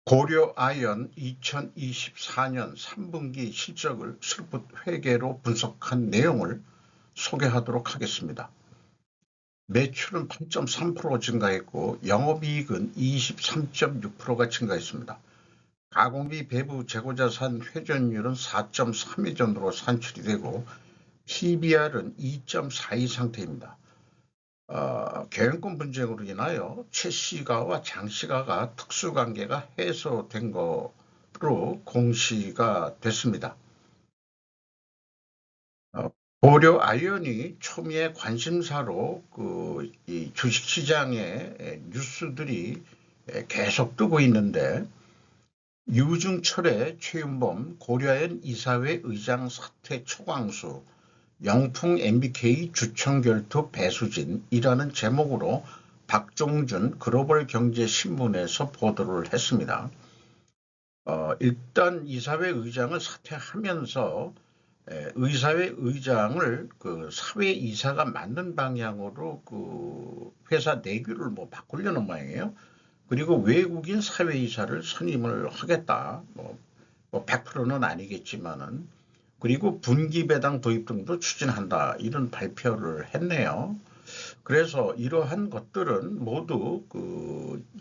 고려아연 2024년 3분기 실적을 슬풋 회계로 분석한 내용을 소개하도록 하겠습니다. 매출은 8.3% 증가했고 영업이익은 23.6%가 증가했습니다. 가공비 배부 재고자산 회전율은 4.3회전으로 산출이 되고 PBR은 2.42 상태입니다. 계획권 분쟁으로 인하여 최시가와 장시가가 특수관계가 해소된 거로 공시가 됐습니다. 고려아연이 초미의 관심사로 이 주식시장의 뉴스들이 계속 뜨고 있는데, 유중철의 최윤범 고려아연 이사회 의장 사퇴 초강수, 영풍 MBK 주청결투 배수진이라는 제목으로 박종준 글로벌경제신문에서 보도를 했습니다. 일단 이사회 의장을 사퇴하면서 의사회 의장을 사회이사가 맞는 방향으로 회사 내규를 바꾸려는 모양이에요. 그리고 외국인 사회이사를 선임을 하겠다. 100%는 아니겠지만은. 그리고 분기배당 도입 등도 추진한다. 이런 발표를 했네요. 그래서 이러한 것들은 모두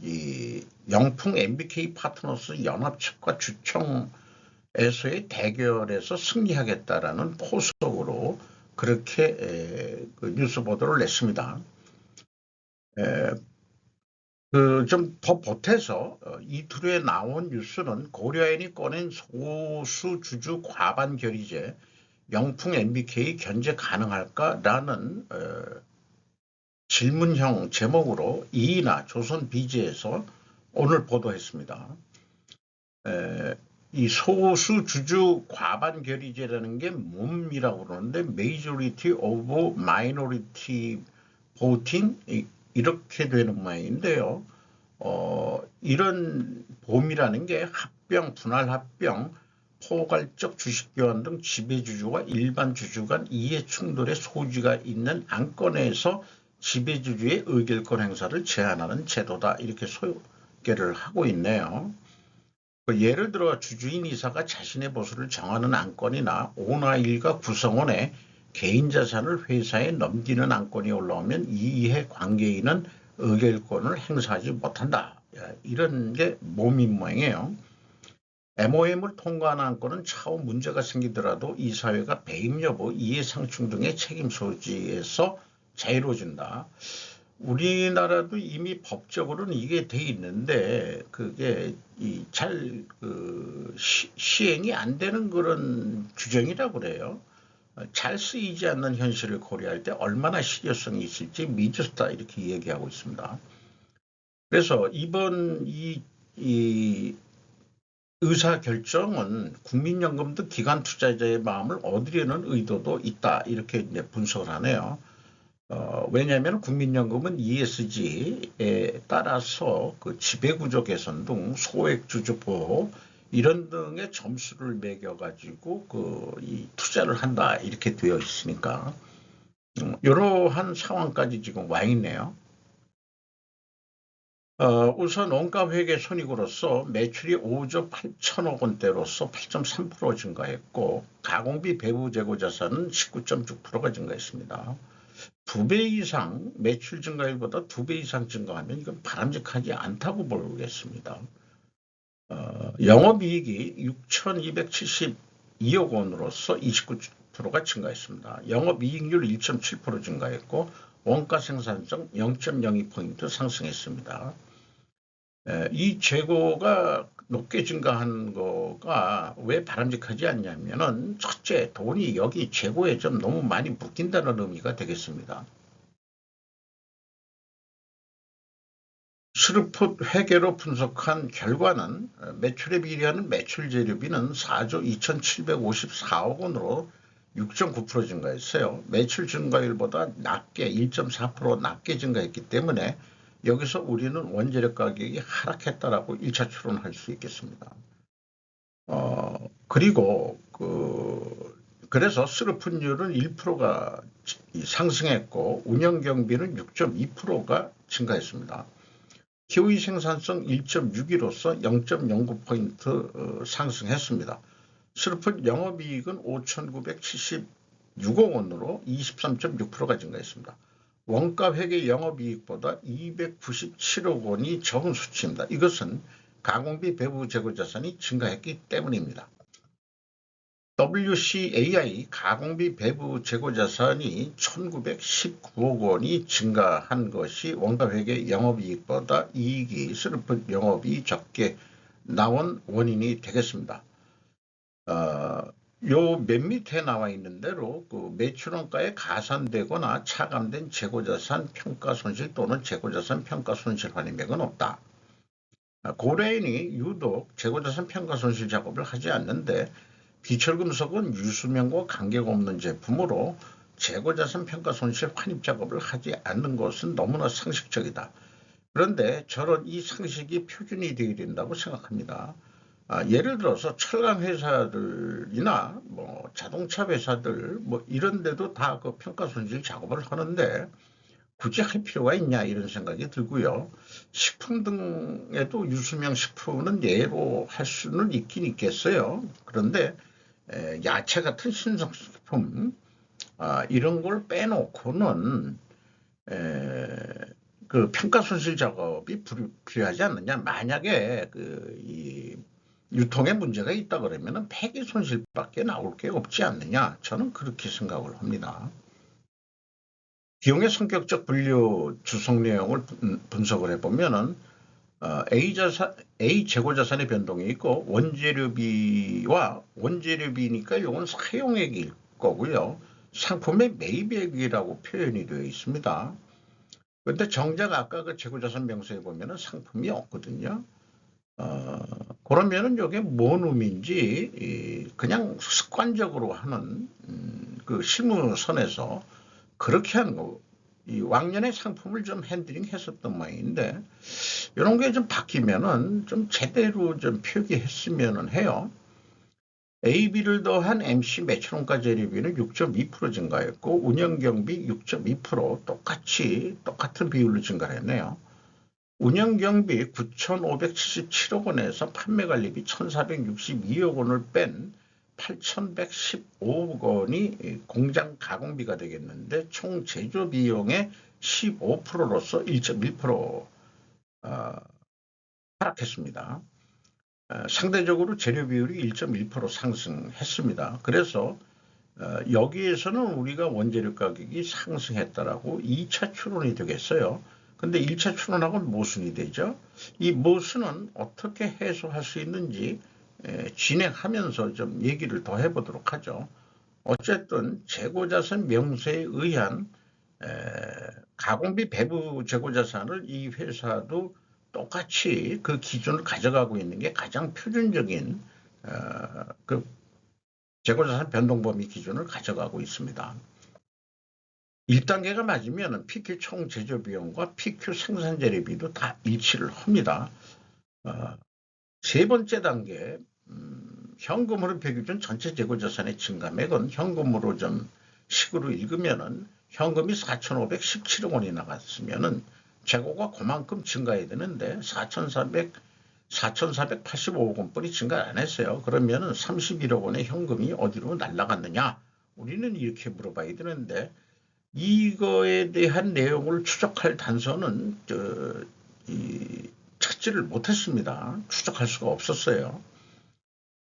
이 영풍 MBK 파트너스 연합 측과 주청에서의 대결에서 승리하겠다라는 포석으로 그렇게 뉴스 보도를 냈습니다. 좀 더 보태서 이틀에 나온 뉴스는 고려아연이 꺼낸 소수주주 과반 결의제 영풍 MBK 견제 가능할까라는 질문형 제목으로 이이나 조선 비즈에서 오늘 보도했습니다. 이 소수주주 과반 결의제라는 게 뭡이라고 그러는데 Majority of Minority Voting 이렇게 되는 모양인데요. 이런 봄이라는 게 합병, 분할 합병, 포괄적 주식교환 등 지배주주와 일반 주주 간 이해 충돌의 소지가 있는 안건에서 지배주주의 의결권 행사를 제한하는 제도다. 이렇게 소개를 하고 있네요. 예를 들어 주주인 이사가 자신의 보수를 정하는 안건이나 오너일가 구성원의 개인 자산을 회사에 넘기는 안건이 올라오면 이해 관계인은 의결권을 행사하지 못한다. 이런 게 몸인 모양이에요. MOM을 통과한 안건은 차후 문제가 생기더라도 이사회가 배임 여부, 이해상충 등의 책임 소지에서 자유로워진다. 우리나라도 이미 법적으로는 이게 돼 있는데 그게 잘 시행이 안 되는 그런 규정이라고 그래요. 잘 쓰이지 않는 현실을 고려할 때 얼마나 실효성이 있을지 미졌다 이렇게 얘기하고 있습니다. 그래서 이번 이 의사결정은 국민연금 등 기관 투자자의 마음을 얻으려는 의도도 있다 이렇게 분석을 하네요. 왜냐하면 국민연금은 ESG에 따라서 지배구조 개선 등 소액주주 보호 이런 등의 점수를 매겨가지고 이 투자를 한다 이렇게 되어 있으니까 이러한 상황까지 지금 와 있네요. 우선 원가회계 손익으로서 매출이 5조 8천억 원대로서 8.3% 증가했고 가공비 배부 재고 자산은 19.6%가 증가했습니다. 2배 이상 매출 증가율보다 2배 이상 증가하면 이건 바람직하지 않다고 보겠습니다. 영업이익이 6,272억 원으로서 29%가 증가했습니다. 영업이익률 1.7% 증가했고 원가 생산성 0.02포인트 상승했습니다. 이 재고가 높게 증가한 거가 왜 바람직하지 않냐면은 첫째, 돈이 여기 재고에 좀 너무 많이 묶인다는 의미가 되겠습니다. 슬풋 회계로 분석한 결과는 매출에 비례하는 매출 재료비는 4조 2,754억 원으로 6.9% 증가했어요. 매출 증가율보다 낮게 1.4% 낮게 증가했기 때문에 여기서 우리는 원재료 가격이 하락했다라고 1차 추론할 수 있겠습니다. 그리고 그래서 슬풋율은 1%가 상승했고 운영경비는 6.2%가 증가했습니다. 기호의 생산성 1.61로서 0.09포인트 상승했습니다. 슬픈 영업이익은 5,976억 원으로 23.6%가 증가했습니다. 원가회계 영업이익보다 297억 원이 적은 수치입니다. 이것은 가공비 배부 재고 자산이 증가했기 때문입니다. WCAI 가공비 배부 재고 자산이 1,919억 원이 증가한 것이 원가회계 영업이익보다 이익이 슬픈 영업이 적게 나온 원인이 되겠습니다. 요 맨 밑에 나와 있는 대로 그 매출원가에 가산되거나 차감된 재고자산 평가손실 또는 재고자산 평가손실 환입액은 없다. 고려인이 유독 재고자산 평가손실 작업을 하지 않는데 비철금속은 유수명과 관계가 없는 제품으로 재고자산 평가손실 환입 작업을 하지 않는 것은 너무나 상식적이다. 그런데 저는 이 상식이 표준이 되어야 된다고 생각합니다. 예를 들어서 철강 회사들이나 뭐 자동차 회사들 뭐 이런 데도 다 그 평가손실 작업을 하는데 굳이 할 필요가 있냐 이런 생각이 들고요. 식품 등에도 유수명 식품은 예로 할 수는 있긴 있겠어요. 그런데 야채 같은 신성식품 이런 걸 빼놓고는 그 평가손실 작업이 필요하지 않느냐. 만약에 이 유통에 문제가 있다 그러면 폐기 손실밖에 나올 게 없지 않느냐. 저는 그렇게 생각을 합니다. 비용의 성격적 분류 주석 내용을 분석을 해보면은 A 재고자산의 변동이 있고 원재료비와 원재료비니까 이건 사용액일 거고요. 상품의 매입액이라고 표현이 되어 있습니다. 그런데 정작 아까 그 재고자산 명세에 보면은 상품이 없거든요. 그러면은 이게 뭔 의미인지 그냥 습관적으로 하는 그 실무선에서 그렇게 하는 거. 이 왕년에 상품을 좀 핸들링 했었던 모양인데 이런 게 좀 바뀌면은 좀 제대로 좀 표기했으면은 해요. AB를 더한 MC 매출원가 재료비는 6.2% 증가했고 운영경비 6.2% 똑같은 비율로 증가했네요. 운영경비 9,577억 원에서 판매관리비 1,462억 원을 뺀 8,115억 원이 공장 가공비가 되겠는데 총 제조 비용의 15%로서 1.1% 하락했습니다. 상대적으로 재료 비율이 1.1% 상승했습니다. 그래서 여기에서는 우리가 원재료 가격이 상승했다라고 2차 추론이 되겠어요. 근데 1차 추론하고는 모순이 되죠. 이 모순은 어떻게 해소할 수 있는지 진행하면서 좀 얘기를 더 해보도록 하죠. 어쨌든 재고자산 명세에 의한 가공비 배부 재고자산을 이 회사도 똑같이 그 기준을 가져가고 있는 게 가장 표준적인 그 재고자산 변동범위 기준을 가져가고 있습니다. 1단계가 맞으면 PQ 총 제조 비용과 PQ 생산 재료비도 다 일치를 합니다. 세 번째 단계 현금으로 평균 전체 재고자산의 증감액은 현금으로 좀 식으로 읽으면은 현금이 4,517억 원이 나갔으면은 재고가 그만큼 증가해야 되는데 4,485억 원뿐이 증가 안 했어요. 그러면은 31억 원의 현금이 어디로 날아갔느냐? 우리는 이렇게 물어봐야 되는데 이거에 대한 내용을 추적할 단서는 찾지를 못했습니다. 추적할 수가 없었어요.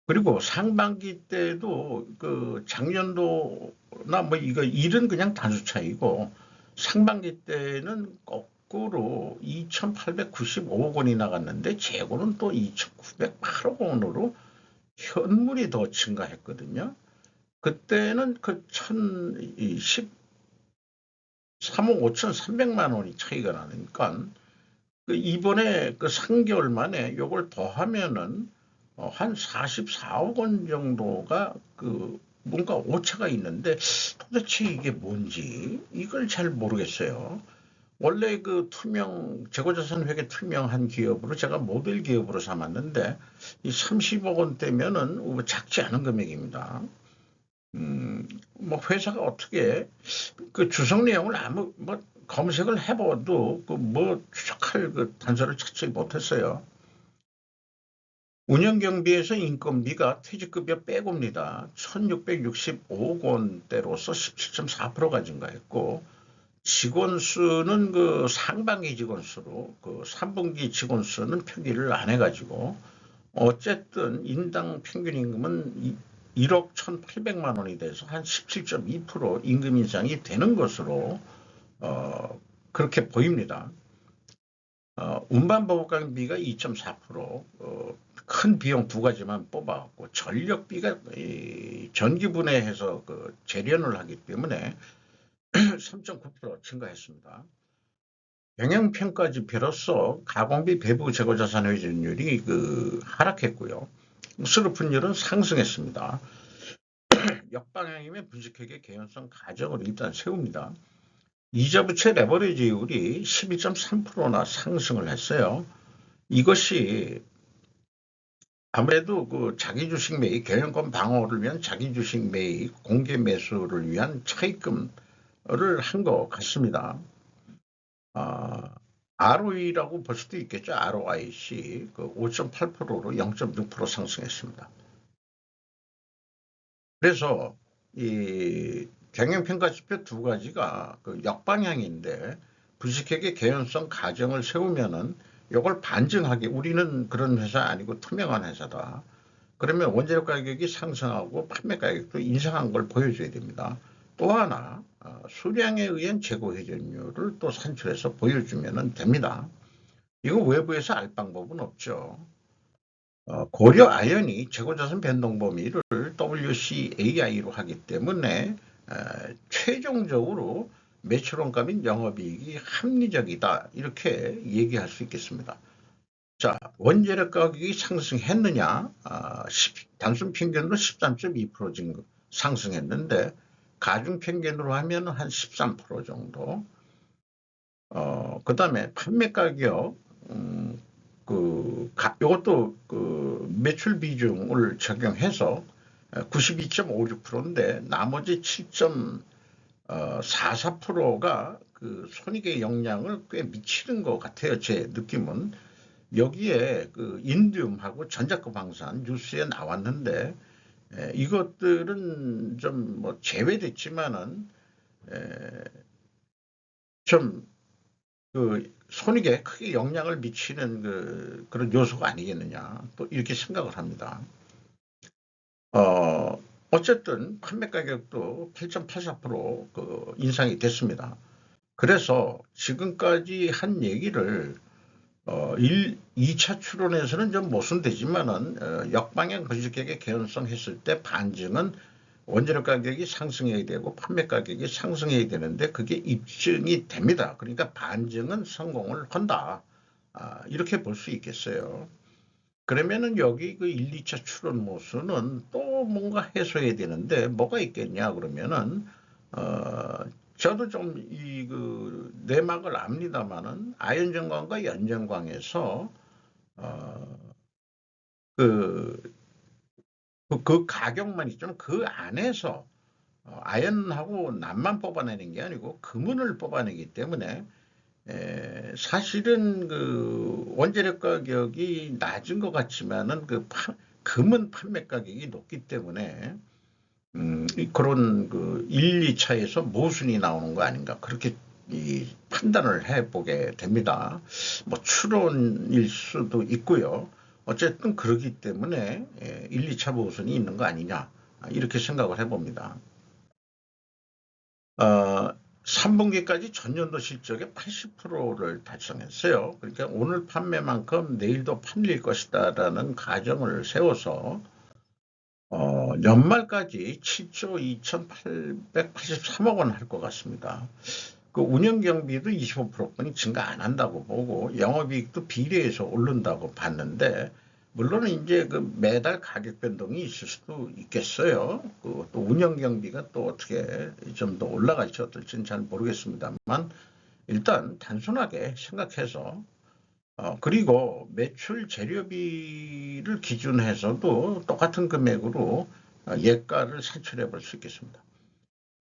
그리고 상반기 때도 그 작년도나 뭐 이거 일은 그냥 단수 차이고 상반기 때는 거꾸로 2,895억 원이 나갔는데 재고는 또 2,908억 원으로 현물이 더 증가했거든요. 그때는 그 1,013억 5,300만 원이 차이가 나니까 그 이번에 그 3개월 만에 이걸 더하면은 한 44억 원 정도가 그 뭔가 오차가 있는데 도대체 이게 뭔지 이걸 잘 모르겠어요. 원래 그 재고자산 회계 투명한 기업으로 제가 모델 기업으로 삼았는데 이 30억 원대면은 작지 않은 금액입니다. 뭐 회사가 어떻게 그 주석 내용을 아무 뭐 검색을 해봐도 그 뭐 추적할 그 단서를 찾지 못했어요. 운영경비에서 인건비가 퇴직급여 빼고입니다. 1665억 원대로서 17.4%가 증가했고, 직원 수는 그 상반기 직원 수로 그 3분기 직원 수는 표기를 안 해가지고, 어쨌든 인당 평균 임금은 1억 1,800만 원이 돼서 한 17.2% 임금 인상이 되는 것으로 그렇게 보입니다. 운반보급비가 2.4%, 큰 비용 두 가지만 뽑아왔고, 전력비가 전기분해해서 그 재련을 하기 때문에 3.9% 증가했습니다. 경영평가지표로서 가공비 배부 재고자산 회전율이 하락했고요. 수르픈율은 상승했습니다. 역방향이면 분식회계 개연성 가정을 일단 세웁니다. 이자부채 레버리지율이 12.3%나 상승을 했어요. 이것이 아무래도 그 자기주식 매입, 경영권 방어를 위한 자기주식 매입, 공개 매수를 위한 차입금을 한 것 같습니다. ROE라고 볼 수도 있겠죠. ROIC 5.8%로 0.6% 상승했습니다. 그래서 이 경영평가지표 두 가지가 그 역방향인데 분식회계 개연성 가정을 세우면은 이걸 반증하게 우리는 그런 회사 아니고 투명한 회사다. 그러면 원재료 가격이 상승하고 판매 가격도 인상한 걸 보여줘야 됩니다. 또 하나 수량에 의한 재고 회전율을 또 산출해서 보여주면 됩니다. 이거 외부에서 알 방법은 없죠. 고려 아연이 재고자산 변동 범위를 WCAI로 하기 때문에 최종적으로 매출원가 및 영업이익이 합리적이다 이렇게 얘기할 수 있겠습니다. 자, 원재료 가격이 상승했느냐? 단순 평균으로 13.2% 상승했는데 가중 평균으로 하면 한 13% 정도. 그 다음에 판매 가격 이것도 그 매출 비중을 적용해서 92.56%인데 나머지 7.44%가 그 손익의 영향을 꽤 미치는 것 같아요. 제 느낌은. 여기에 그 인디움하고 전자급 방산 뉴스에 나왔는데 이것들은 좀 뭐 제외됐지만은 좀 그 손익에 크게 영향을 미치는 그런 요소가 아니겠느냐 또 이렇게 생각을 합니다. 어쨌든 판매 가격도 8.84% 인상이 됐습니다. 그래서 지금까지 한 얘기를 2차 추론에서는 좀 모순되지만은 역방향 분식회계 개연성 했을 때 반증은 원재료 가격이 상승해야 되고 판매 가격이 상승해야 되는데 그게 입증이 됩니다. 그러니까 반증은 성공을 한다. 이렇게 볼 수 있겠어요. 그러면은 여기 그 1, 2차 추론 모순은 또 뭔가 해소해야 되는데 뭐가 있겠냐 그러면은 저도 좀 내막을 압니다만은 아연전광과 연전광에서 그, 그 가격만 있잖아요. 그 안에서 아연하고 납만 뽑아내는 게 아니고 금은을 뽑아내기 때문에 사실은 그 원재료 가격이 낮은 것 같지만은 금은 판매 가격이 높기 때문에 그런 1, 2차에서 모순이 나오는 거 아닌가 그렇게 판단을 해보게 됩니다. 뭐 추론일 수도 있고요. 어쨌든 그러기 때문에 1, 2차 모순이 있는 거 아니냐 이렇게 생각을 해봅니다. 3분기까지 전년도 실적의 80%를 달성했어요. 그러니까 오늘 판매만큼 내일도 팔릴 것이다라는 가정을 세워서 연말까지 7조 2,883억 원 할 것 같습니다. 그 운영경비도 25%뿐이 증가 안 한다고 보고 영업이익도 비례해서 오른다고 봤는데 물론 이제 그 매달 가격 변동이 있을 수도 있겠어요. 또 운영경비가 또 어떻게 좀 더 올라갈지 어떨지는 잘 모르겠습니다만 일단 단순하게 생각해서 그리고 매출 재료비를 기준해서도 똑같은 금액으로 예가를 산출해 볼 수 있겠습니다.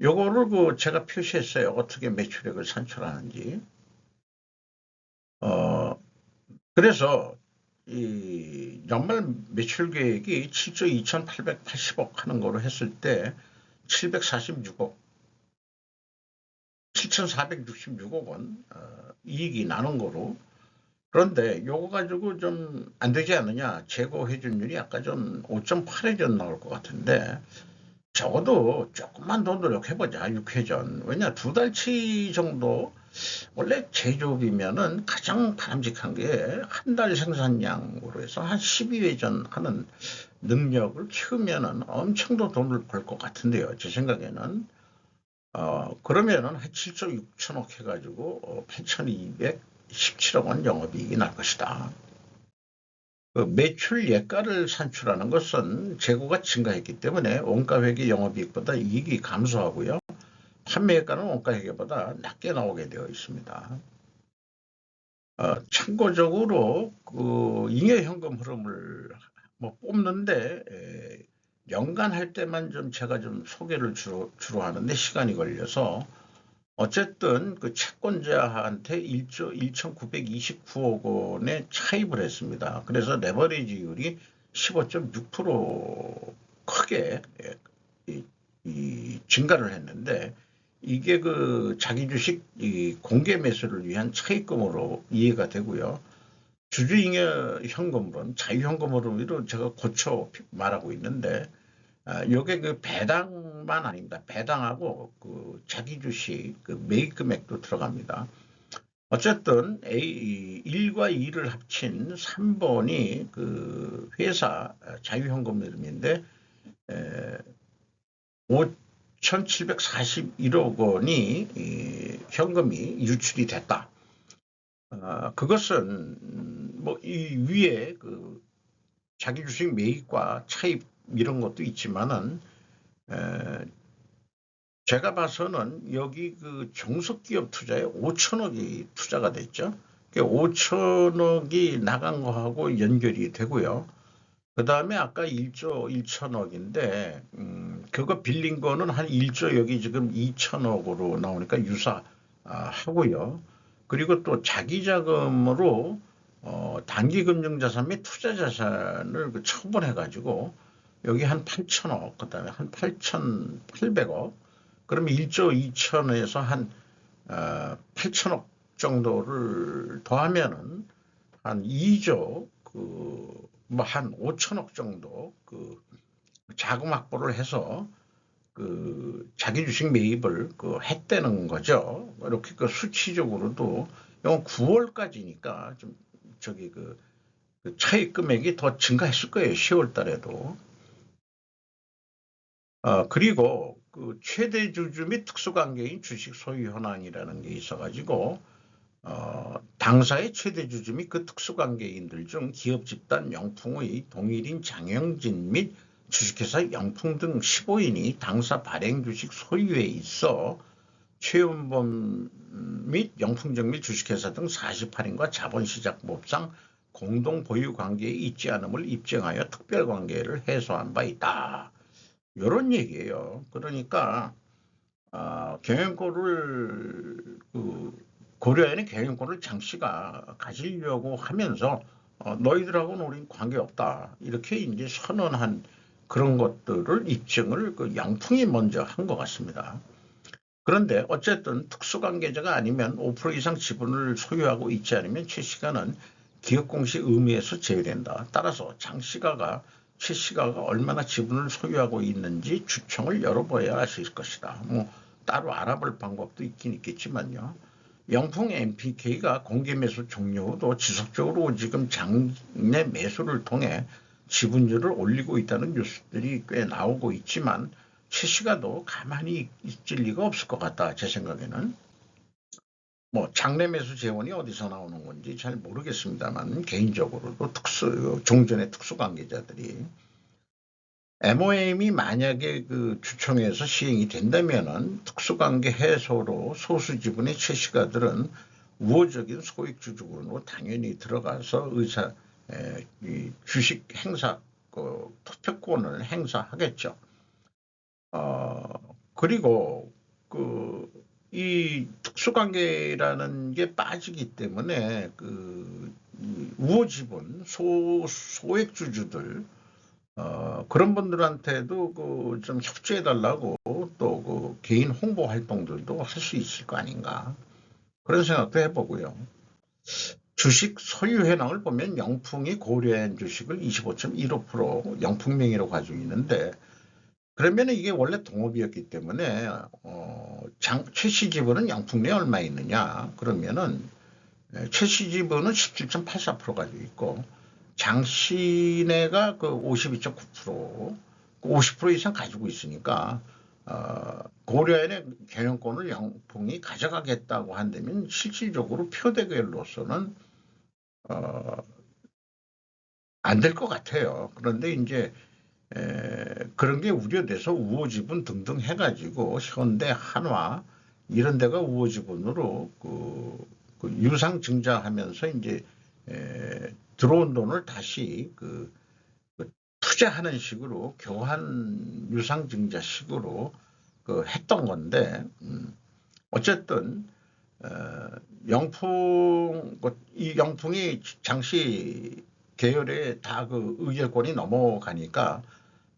요거를 그 제가 표시했어요. 어떻게 매출액을 산출하는지. 어, 그래서 이 연말 매출 계획이 7조 2,880억 하는 거로 했을 때 746억, 7,466억 원 이익이 나는 거로. 그런데 요거 가지고 좀 안 되지 않느냐. 재고 회전율이 아까 좀 5.8회전 나올 것 같은데 적어도 조금만 더 노력해보자. 6회전. 왜냐, 두 달치 정도. 원래 제조업이면은 가장 바람직한 게 한 달 생산량으로 해서 한 12회전 하는 능력을 키우면은 엄청 더 돈을 벌 것 같은데요. 제 생각에는. 그러면은 한 7조 6천억 해가지고 8,217억 원 영업이익이 날 것이다. 그 매출 예가를 산출하는 것은 재고가 증가했기 때문에 원가회계 영업이익보다 이익이 감소하고요. 판매예가는 원가회계보다 낮게 나오게 되어 있습니다. 참고적으로 그 잉여현금 흐름을 뭐 뽑는데 연간 할 때만 좀 제가 좀 소개를 주로 하는데 시간이 걸려서 어쨌든 그 채권자한테 1조 1,929억 원에 차입을 했습니다. 그래서 레버리지율이 15.6% 크게 이 증가를 했는데 이게 그 자기 주식 공개 매수를 위한 차입금으로 이해가 되고요. 주주잉여 현금으로는 자유현금으로 제가 고쳐 말하고 있는데 요게 그 배당만 아닙니다. 배당하고 그 자기 주식 그 매입 금액도 들어갑니다. 어쨌든 1과 2를 합친 3번이 그 회사 자유현금 흐름인데 5,741억 원이 현금이 유출이 됐다. 그것은 뭐 이 위에 그 자기 주식 매입과 차입 이런 것도 있지만은 제가 봐서는 여기 그 종속기업 투자에 5천억이 투자가 됐죠. 5천억이 나간 거하고 연결이 되고요. 그 다음에 아까 1조 1천억인데, 그거 빌린 거는 한 1조 여기 지금 2천억으로 나오니까 유사하고요. 그리고 또 자기 자금으로 단기금융자산 및 투자자산을 그 처분해가지고 여기 한 8천억, 그 다음에 한 8,800억, 그러면 1조 2천에서 한 8천억 정도를 더하면은 한 2조 뭐 한 5천억 정도 그 자금 확보를 해서 그 자기 주식 매입을 그 했다는 거죠. 이렇게 그 수치적으로도 이건 9월까지니까 좀 저기 그 차익 금액이 더 증가했을 거예요. 10월 달에도. 그리고 그 최대 주주 및 특수관계인 주식 소유 현황이라는 게 있어가지고 당사의 최대 주주 및 그 특수관계인들 중 기업 집단 영풍의 동일인 장영진 및 주식회사 영풍 등 15인이 당사 발행 주식 소유에 있어 최은범 및 영풍정 및 주식회사 등 48인과 자본시장법상 공동 보유 관계에 있지 않음을 입증하여 특별관계를 해소한 바 있다. 이런 얘기예요. 그러니까 경영권을 고려에는 경영권을 장 씨가 가지려고 하면서 너희들하고는 우린 관계없다. 이렇게 이제 선언한 그런 것들을 입증을 그 양풍이 먼저 한 것 같습니다. 그런데 어쨌든 특수관계자가 아니면 5% 이상 지분을 소유하고 있지 않으면 최 씨가는 기업공시 의무에서 제외된다. 따라서 장 씨가가 최 씨가가 얼마나 지분을 소유하고 있는지 주총을 열어봐야 알 수 있을 것이다. 뭐 따로 알아볼 방법도 있긴 있겠지만요. 영풍 MPK가 공개 매수 종료 후도 지속적으로 지금 장내 매수를 통해 지분율을 올리고 있다는 뉴스들이 꽤 나오고 있지만 최 씨가도 가만히 있을 리가 없을 것 같다. 제 생각에는. 뭐 장내 매수 재원이 어디서 나오는 건지 잘 모르겠습니다만 개인적으로도 종전의 특수관계자들이 MOM이 만약에 그 주총에서 시행이 된다면은 특수관계 해소로 소수 지분의 최씨가들은 우호적인 소액주주군으로 당연히 들어가서 이 주식 행사 투표권을 행사하겠죠. 그리고 이 특수관계라는 게 빠지기 때문에 우호지분 소액주주들 그런 분들한테도 좀 협조해 달라고 또 개인 홍보 활동들도 할 수 있을 거 아닌가 그런 생각도 해보고요. 주식 소유 현황을 보면 영풍이 고려한 주식을 25.15% 영풍 명의로 가지고 있는데 그러면 이게 원래 동업이었기 때문에 최씨 지분은 영풍 내에 얼마 있느냐 그러면은 최씨 지분은 17.84% 가지고 있고 장씨네가 52.9% 50% 이상 가지고 있으니까 고려인의 경영권을 영풍이 가져가겠다고 한다면 실질적으로 표대결로서는 안 될 것 같아요. 그런데 이제 그런 게 우려돼서 우호지분 등등 해가지고 현대 한화 이런 데가 우호지분으로 유상증자하면서 이제 들어온 돈을 다시 투자하는 식으로 교환 유상증자식으로 했던 건데 어쨌든 이 영풍이 장씨 계열에 다 의결권이 넘어가니까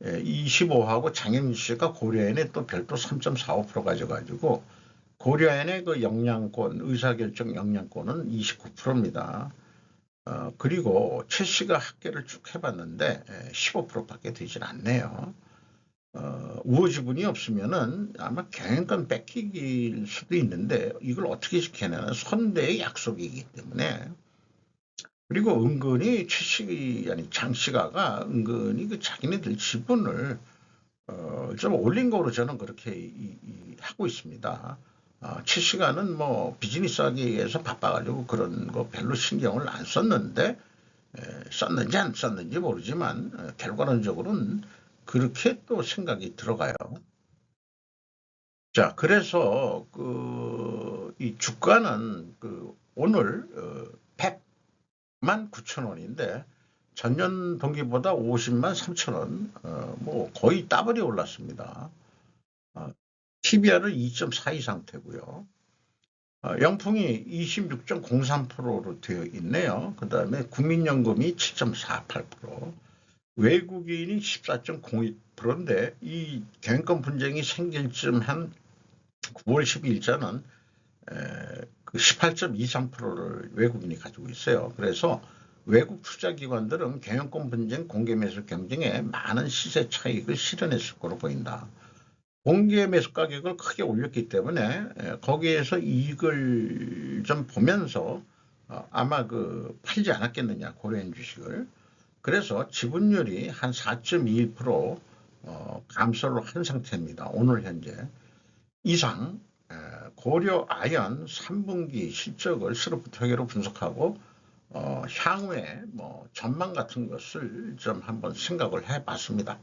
25하고 장영씨가 고려인에 또 별도 3.45% 가져가지고 고려인의 영향권 의사결정 영향권은 29%입니다. 그리고 최 씨가 합계를 쭉 해봤는데 15%밖에 되질 않네요. 우호지분이 없으면은 아마 경영권 뺏기길 수도 있는데 이걸 어떻게 지켜내는 선대의 약속이기 때문에 그리고 은근히 최 씨, 아니 장 씨가가 은근히 자기네들 지분을 좀 올린 거로 저는 그렇게 하고 있습니다. 최 씨가는 뭐 비즈니스 하기 위해서 바빠가지고 그런 거 별로 신경을 안 썼는데 썼는지 안 썼는지 모르지만 결과론적으로는 그렇게 또 생각이 들어가요. 자, 그래서 이 주가는 오늘 100만 9천 원인데 전년 동기보다 50만 3천 원, 뭐 거의 더블이 올랐습니다. TBR은 2.42 상태고요. 영풍이 26.03%로 되어 있네요. 그 다음에 국민연금이 7.48%, 외국인이 14.02%인데 이 경영권 분쟁이 생길 쯤 한 9월 10일자는 18.23%를 외국인이 가지고 있어요. 그래서 외국 투자기관들은 경영권 분쟁 공개 매수 경쟁에 많은 시세 차익을 실현했을 거로 보인다. 공개 매수 가격을 크게 올렸기 때문에 거기에서 이익을 좀 보면서 아마 팔지 않았겠느냐 고려인 주식을. 그래서 지분율이 한 4.21% 감소를 한 상태입니다. 오늘 현재. 이상 고려 아연 3분기 실적을 스로프트회계로 분석하고 향후에 뭐 전망 같은 것을 좀 한번 생각을 해봤습니다.